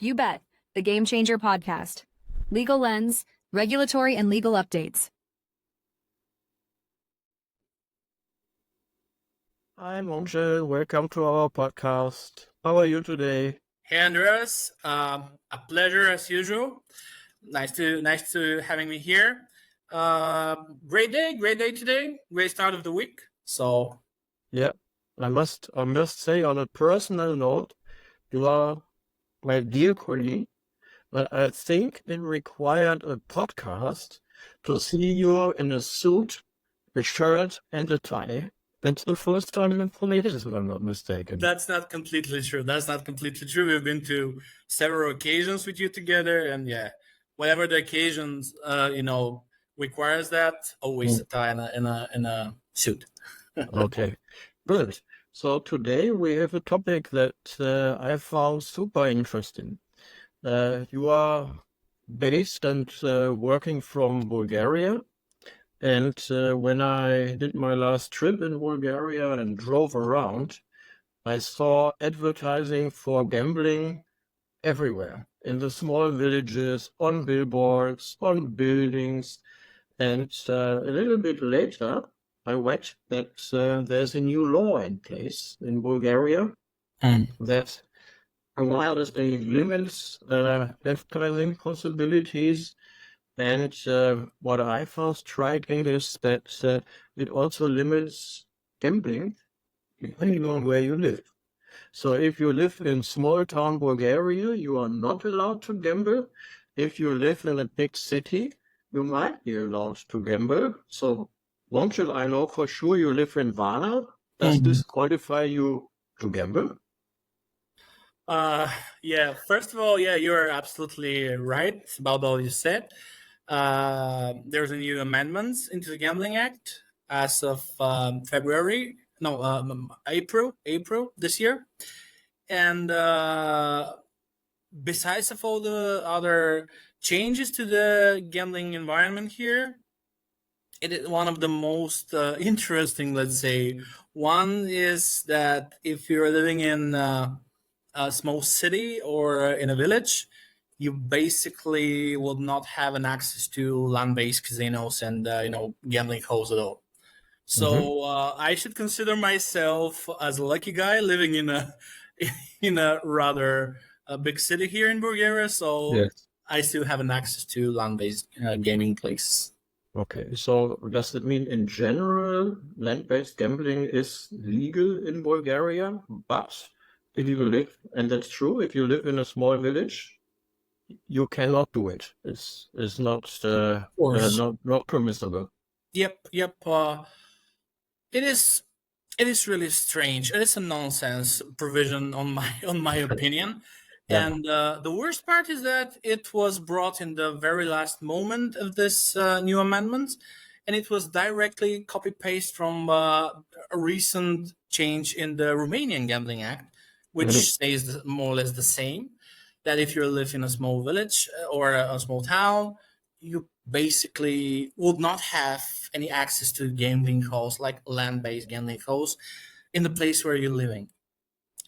You bet. The Game Changer podcast. Legal lens, regulatory and legal updates. Hi, Momchil. Welcome to our podcast. How are you today? Hey Andreas, a pleasure as usual. Nice to having me here. Great day today. Great start of the week. So Yeah, I must say on a personal note, you are my dear colleague, but I think it required a podcast to see you in a suit, a shirt, and a tie. That's the first time in Politis, if I'm not mistaken. that's not completely true. We've been to several occasions with you together, and yeah, whatever the occasions, requires that. Always a tie in a suit. Okay, good. So today we have a topic that I found super interesting. You are based and working from Bulgaria. And when I did my last trip in Bulgaria and drove around, I saw advertising for gambling everywhere, in the small villages, on billboards, on buildings. And a little bit later, I read that there's a new law in place in Bulgaria that wildly limits advertising possibilities. And what I found striking is that it also limits gambling depending on where you live. So if you live in small town Bulgaria, you are not allowed to gamble. If you live in a big city, you might be allowed to gamble. So, Momchil, I know for sure you live in Varna. Does this qualify you to gamble? Yeah. First of all, yeah, you're absolutely right about all you said. There's a new amendments into the Gambling Act as of April this year, and besides of all the other changes to the gambling environment here, it is one of the most interesting, let's say. One is that if you're living in a small city or in a village, you basically will not have an access to land-based casinos and gambling halls at all. So I should consider myself as a lucky guy living in a in a rather big city here in Bulgaria. So Yes. I still have an access to land-based gaming places. Okay, so does it mean in general land-based gambling is legal in Bulgaria? But if you live, and that's true, if you live in a small village, you cannot do it. It's not Of course. not permissible. Yep. It is really strange. It is a nonsense provision on my opinion. Yeah. And the worst part is that it was brought in the very last moment of this new amendment, and it was directly copy paste from a recent change in the Romanian Gambling Act, which says more or less the same. That if you live in a small village or a small town, you basically would not have any access to gambling halls, like land-based gambling halls, in the place where you're living.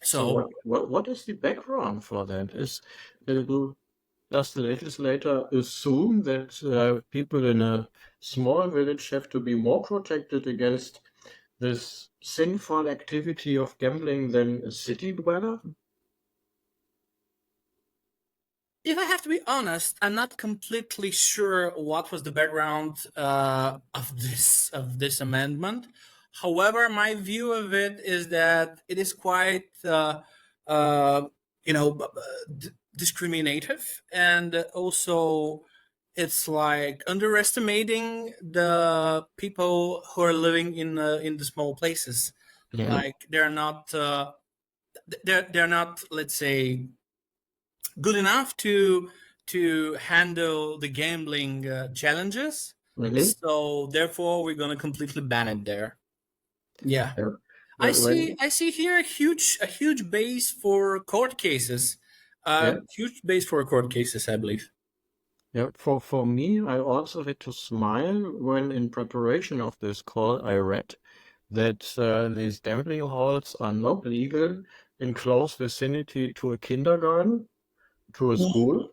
So what is the background for that? Does the legislator assume that people in a small village have to be more protected against this sinful activity of gambling than a city dweller? If I have to be honest, I'm not completely sure what was the background of this amendment. However, my view of it is that it is quite, discriminative, and also it's like underestimating the people who are living in the small places. Yeah. Like they're not, let's say, good enough to handle the gambling challenges. Really? So therefore, we're gonna completely ban it there. Yeah, Yeah. I When- see here a huge base for court cases. Huge base for court cases, I believe. Yeah, for me, I also had to smile when in preparation of this call, I read that these gambling halls are not legal in close vicinity to a kindergarten, to a school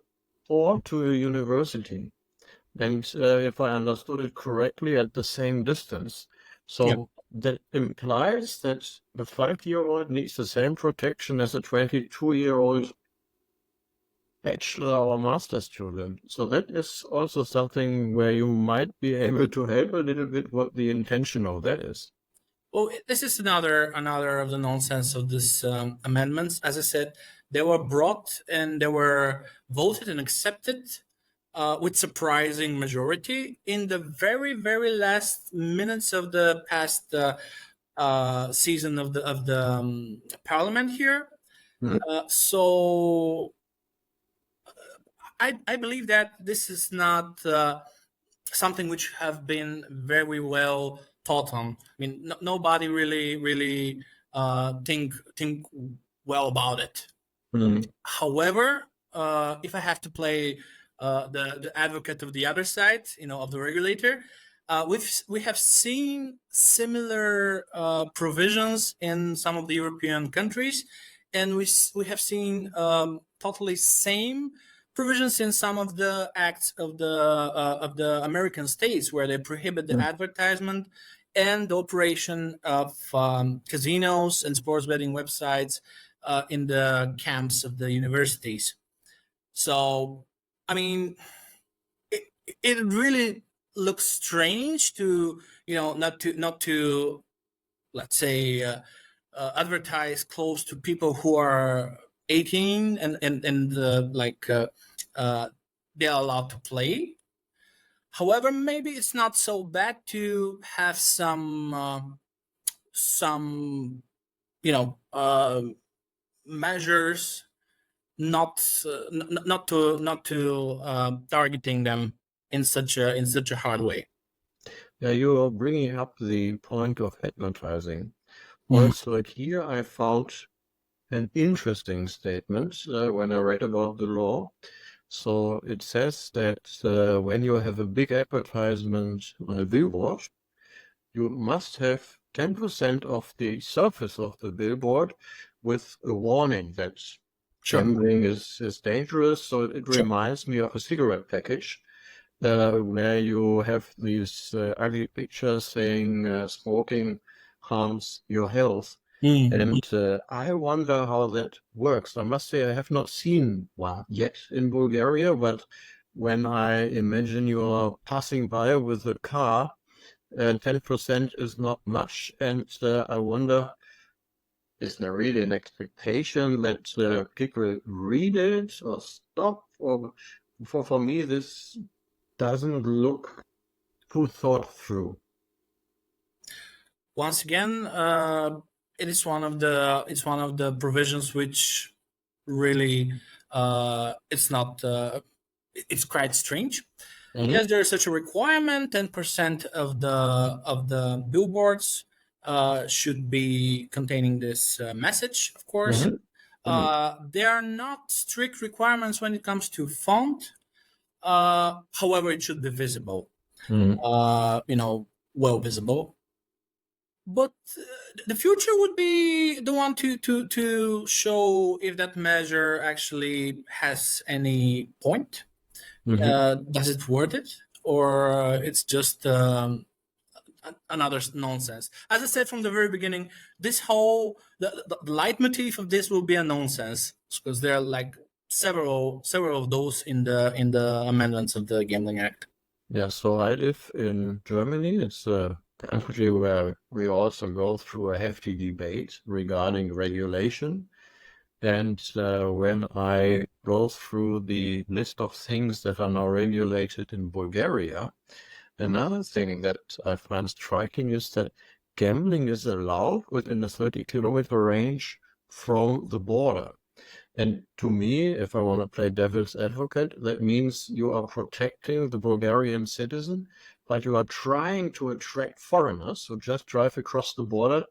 or to a university. And if I understood it correctly, at the same distance. So that implies that the 5-year-old needs the same protection as a 22-year-old bachelor or master student. So that is also something where you might be able to help a little bit what the intention of that is. Well, this is another of the nonsense of this amendments. As I said, they were brought and they were voted and accepted with surprising majority in the very last minutes of the past season of the parliament here. So I believe that this is not something which have been very well thought on. I mean, nobody really think well about it. However, if I have to play the advocate of the other side, of the regulator, we have seen similar provisions in some of the European countries, and we have seen totally same provisions in some of the acts of the American states, where they prohibit the advertisement and the operation of casinos and sports betting websites in the camps of the universities. So, I mean, it really looks strange to not to let's say advertise close to people who are 18 and they're allowed to play. However, maybe it's not so bad to have some measures not to targeting them in such a hard way. Yeah, you are bringing up the point of advertising. Also, here I found an interesting statement when I read about the law. So it says that when you have a big advertisement on a billboard, you must have 10% of the surface of the billboard with a warning that gambling is dangerous. So it reminds me of a cigarette package where you have these ugly pictures saying smoking harms your health. And I wonder how that works. I must say I have not seen one yet in Bulgaria, but when I imagine you are passing by with a car, 10% is not much. And I wonder, is there really an expectation that people read it or stop? Or for me, this doesn't look too thought through. Once again, it's one of the provisions which really it's quite strange. Yes, there is such a requirement. 10% of the billboards should be containing this message, of course. There are not strict requirements when it comes to font. However, it should be visible, well visible. But the future would be the one to show if that measure actually has any point. Does it worth it, or it's just another nonsense? As I said from the very beginning, this whole the leitmotif of this will be a nonsense, because there are like several of those in the amendments of the Gambling Act. Yeah, so I live in Germany. It's a country where we also go through a hefty debate regarding regulation. And when I go through the list of things that are now regulated in Bulgaria, another thing that I find striking is that gambling is allowed within a 30-kilometer range from the border. And to me, if I want to play devil's advocate, that means you are protecting the Bulgarian citizen, but you are trying to attract foreigners who just drive across the border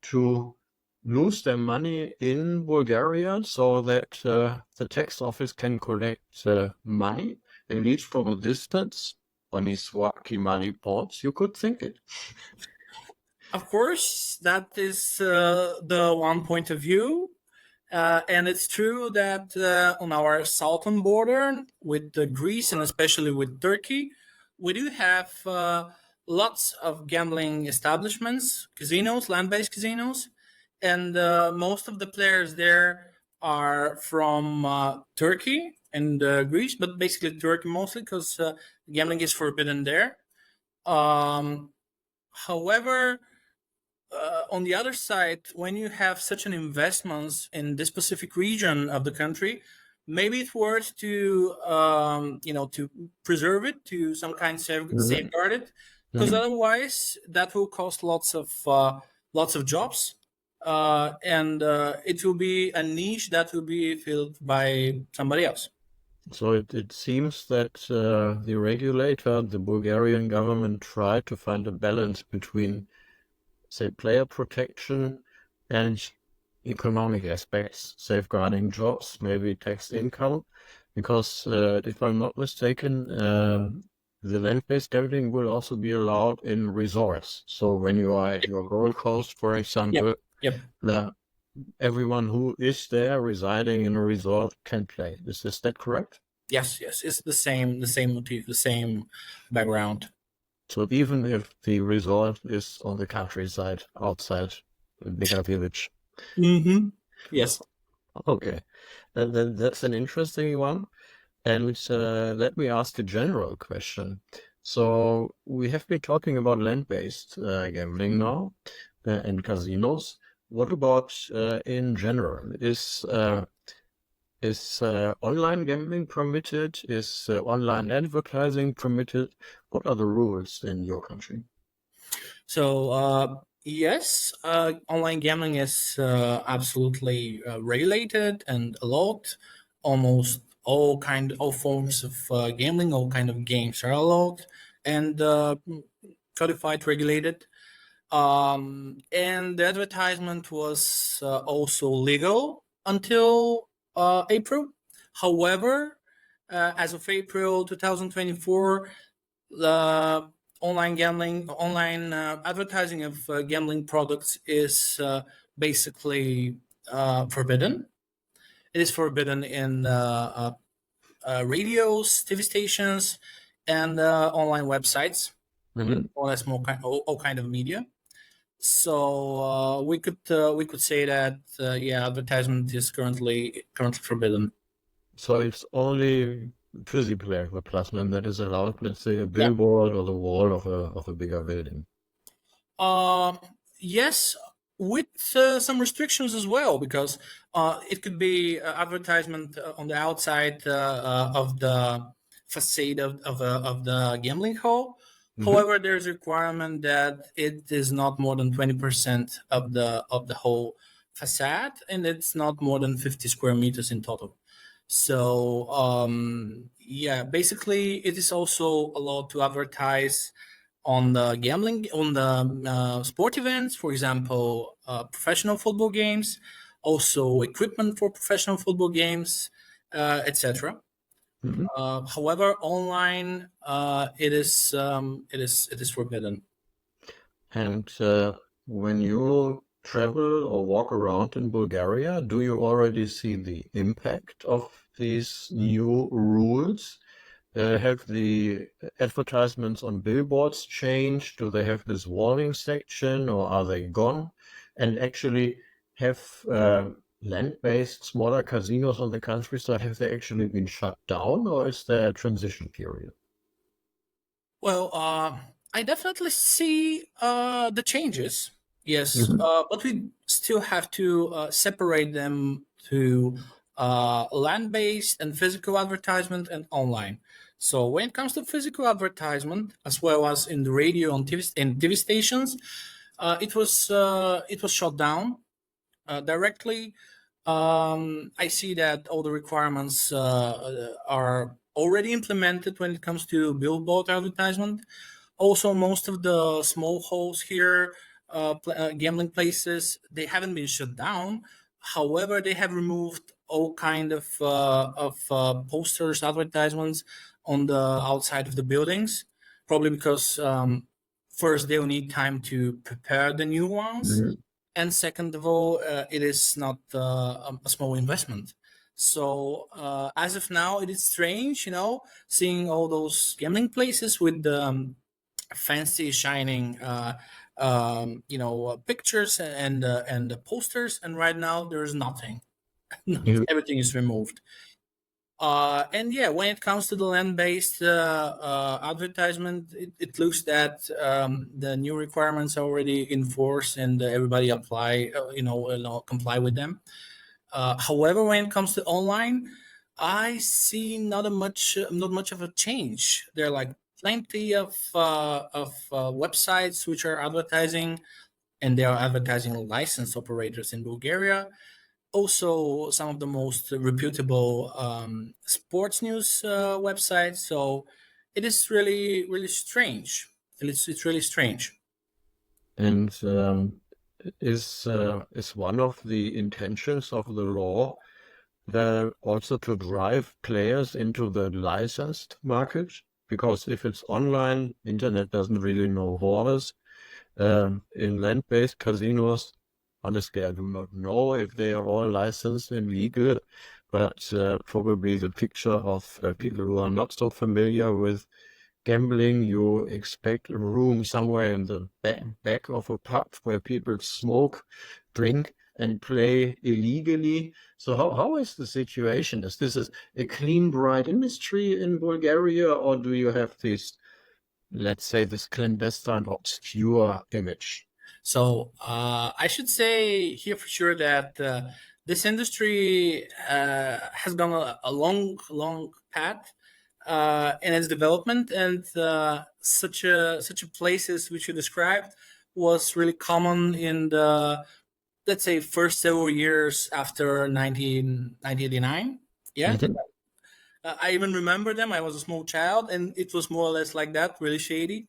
to lose their money in Bulgaria so that the tax office can collect money, at least from a distance. Oni swaki mali pots, you could think it. Of course, that is the one point of view. And it's true that on our southern border with Greece and especially with Turkey, we do have lots of gambling establishments, casinos, land-based casinos, and most of the players there are from Turkey and Greece, but basically Turkey mostly because gambling is forbidden there. Um, However, on the other side, when you have such an investments in this specific region of the country, maybe it's worth to to preserve it, to some kind safeguard it, because otherwise that will cost lots of jobs, and it will be a niche that will be filled by somebody else. So it seems that the regulator, the Bulgarian government, tried to find a balance between, say, player protection and economic aspects, safeguarding jobs, maybe tax income, because if I'm not mistaken, the land-based gambling will also be allowed in resorts. So when you are at your Gold Coast, for example, Yep. everyone who is there residing in a resort can play. Is that correct? Yes, it's the same motif, the same background. So even if the resort is on the countryside outside a bigger village. Mm-hmm. Yes. Okay, then that's an interesting one. And let me ask a general question. So we have been talking about land-based gambling now and casinos. What about in general? Is online gambling permitted? Is online advertising permitted? What are the rules in your country? So yes, online gambling is absolutely regulated and allowed. Almost all forms of gambling, all kind of games are allowed and codified, regulated. And the advertisement was also legal until April. However, as of April 2024, the online advertising of gambling products is basically forbidden. It is forbidden in radios, TV stations, and online websites, or less more all kind of media. So we could say that advertisement is currently forbidden. So it's only physical advertisement that is allowed, let's say a billboard or the wall of a bigger building. Yes, with some restrictions as well, because it could be advertisement on the outside of the facade of the gambling hall. However, there's a requirement that it is not more than 20% of the whole facade, and it's not more than 50 square meters in total. So basically, it is also allowed to advertise on the gambling, on the sport events, for example, professional football games, also equipment for professional football games, etc. However, online it is forbidden. And when you travel or walk around in Bulgaria, do you already see the impact of these new rules? Have the advertisements on billboards changed? Do they have this warning section, or are they gone? And actually, have land-based smaller casinos on the countryside, have they actually been shut down, or is there a transition period? Well, I definitely see the changes. Yes, but we still have to separate them to land-based and physical advertisement and online. So when it comes to physical advertisement, as well as in the radio and TV stations, it was shut down directly. I see that all the requirements are already implemented when it comes to billboard advertisement. Also, most of the small halls here, gambling places, they haven't been shut down. However, they have removed all kind of posters, advertisements on the outside of the buildings, probably because first they'll need time to prepare the new ones. and second of all, it is not a small investment. So as of now, it is strange, seeing all those gambling places with fancy, shining, pictures and posters, and right now there's nothing. You, Everything is removed. And yeah, when it comes to the land-based advertisement, it looks that the new requirements are already in force and everybody comply with them. However, when it comes to online, I see not much of a change. There are like plenty of websites which are advertising, and they are advertising licensed operators in Bulgaria. Also, some of the most reputable sports news websites. So it is really, really strange. It's really strange. and is one of the intentions of the law also to drive players into the licensed market? Because if it's online, internet doesn't really know borders. In land-based casinos, honestly, I do not know if they are all licensed and legal, but probably the picture of people who are not so familiar with gambling, you expect a room somewhere in the back of a pub where people smoke, drink, and play illegally. So how is the situation? Is this a clean, bright industry in Bulgaria, or do you have this, let's say, this clandestine, obscure image? So I should say here for sure that this industry has gone a long, long path in its development, and such a places which you described was really common in the, let's say, first several years after 1989. Yeah, Mhm. I even remember them. I was a small child, and it was more or less like that, really shady.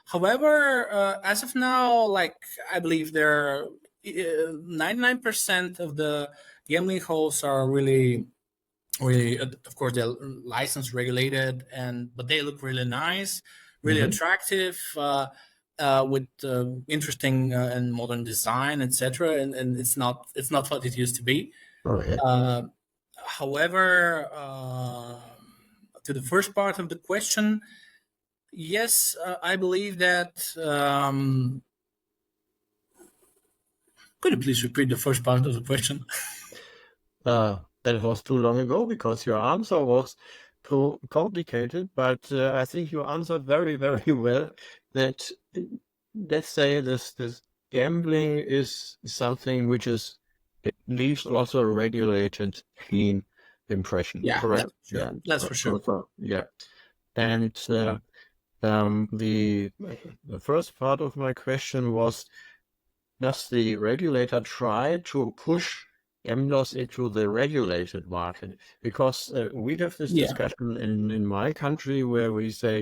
However, as of now, like I believe there are 99% of the gambling halls are really, really, of course, they're license regulated, and but they look really nice, really Mhm. attractive, with interesting and modern design, etc. And it's not what it used to be. Okay. Uh, However, to the first part of the question, yes, I believe that. Could you please repeat the first part of the question? That was too long ago because your answer was too complicated, but I think you answered very, very well that let's say this gambling is something which is at least also a regulated, clean impression, Yeah, correct? that's for sure. Yeah. That's for sure. Yeah. And the first part of my question was, does the regulator try to push gamblers into the regulated market? Because we have this Yeah. discussion in my country where we say,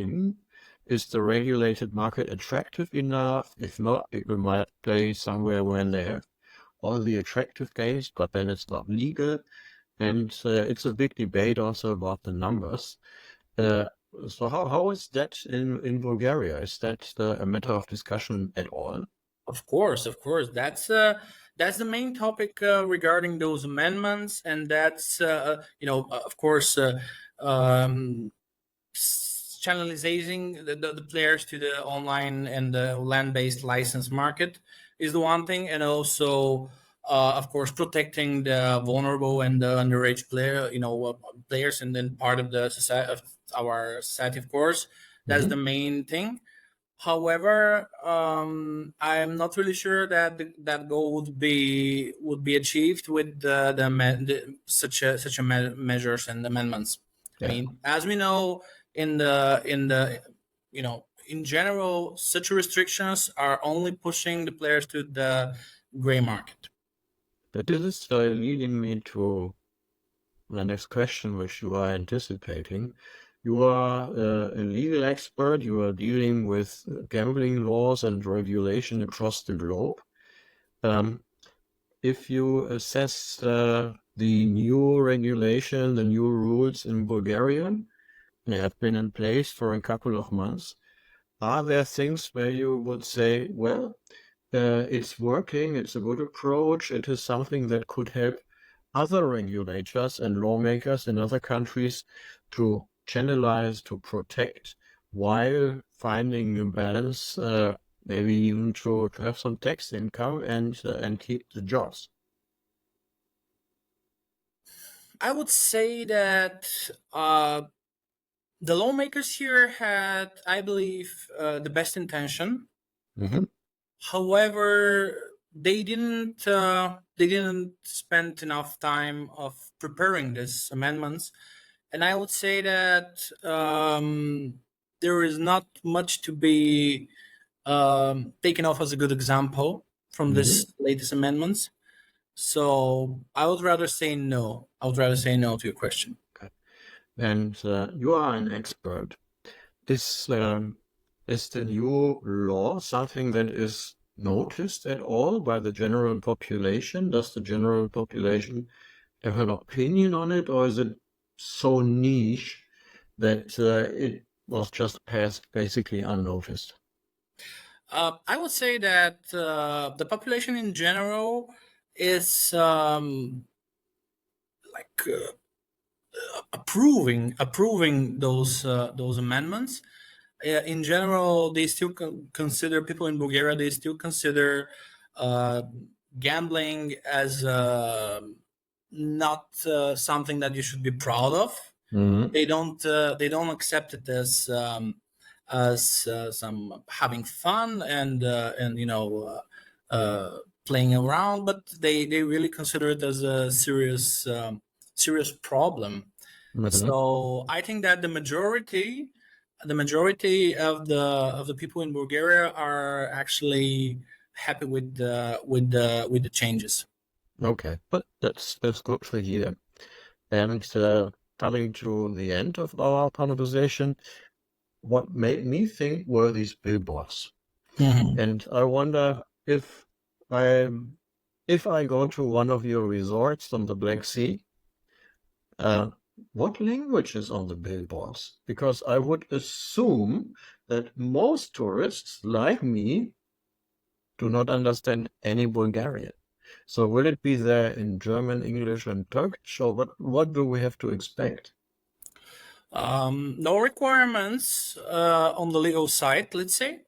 is the regulated market attractive enough? If not, people might play somewhere when they have all the attractive games, but then it's not legal. And it's a big debate also about the numbers. Uh, so how is that in Bulgaria? Is that a matter of discussion at all? Of course, of course. That's the main topic regarding those amendments, and that's of course, um, channelizing the players to the online and the land-based license market is the one thing, and also, of course, protecting the vulnerable and the underage players, and then part of the society of our society, of course. That's the Mhm. main thing. However, I'm not really sure that that goal would be achieved with such a measures and amendments. I Yeah. mean, as we know, in the in general, such restrictions are only pushing the players to the gray market. But this is leading me to the next question, which you are anticipating. You are a legal expert. You are dealing with gambling laws and regulation across the globe. Um, if you assess the new regulation, the new rules in Bulgaria, they have been in place for a couple of months. Are there things where you would say, well, it's working, it's a good approach, it is something that could help other regulators and lawmakers in other countries to channelize, to protect, while finding a balance, maybe even to have some tax income and keep the jobs. I would say that the lawmakers here had, I believe, the best intention. Mm-hmm. However, they didn't spend enough time of preparing these amendments, and I would say that there is not much to be taken off as a good example from Mm-hmm. this latest amendments. So I would rather say no. I would rather say no to your question. Okay. And you are an expert. Is the new law something that is noticed at all by the general population? Does the general population have an opinion on it, or is it so niche that it was just passed basically unnoticed? I would say that the population in general is like approving those amendments. In general, they still consider people in Bulgaria. They still consider uh, gambling as not something that you should be proud of. Mm-hmm. They don't accept it as some having fun and playing around, but they really consider it as a serious problem. Mm-hmm. So I think that the majority of the people in Bulgaria are actually happy with the changes. Okay, but that's good to hear. And coming to the end of our conversation, what made me think were these billboards. Mhm. And I wonder I if I go to one of your resorts on the Black Sea, uh, what language is on the billboards? Because I would assume that most tourists, like me, do not understand any Bulgarian. So will it be there in German, English, and Turkish, or what do we have to expect? No requirements on the legal side, let's say. Okay.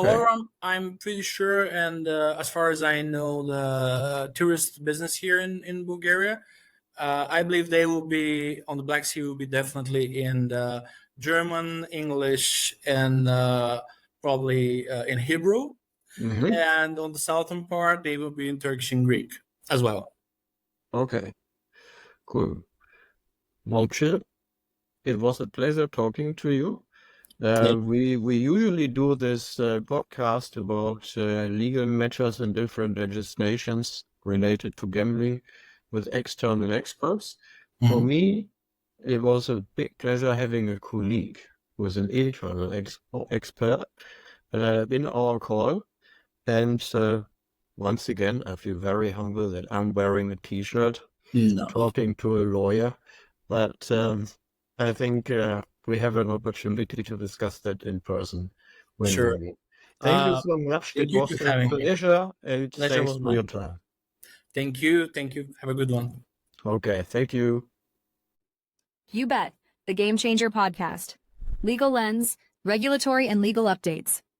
However, I'm pretty sure, and as far as I know, the tourist business here in Bulgaria, I believe they will be on the Black Sea. Will be definitely in the German, English, and probably in Hebrew. Mm-hmm. And on the southern part, they will be in Turkish and Greek as well. Okay, cool. Momchil, it was a pleasure talking to you. We usually do this podcast about legal matters and different legislations related to gambling with external experts. For Mhm. me, it was a big pleasure having a colleague who is an internal expert in our call. And once again, I feel very humble that I'm wearing a T-shirt No, talking to a lawyer. But I think we have an opportunity to discuss that in person when we sure. meet. Thank you Uh, so much. It thank you was for a having me. pleasure, and Pleasure thanks was for your mine. time. Thank you. Thank you. Have a good one. Okay, thank you. You bet. The Game Changer Podcast. Legal Lens, regulatory and legal updates.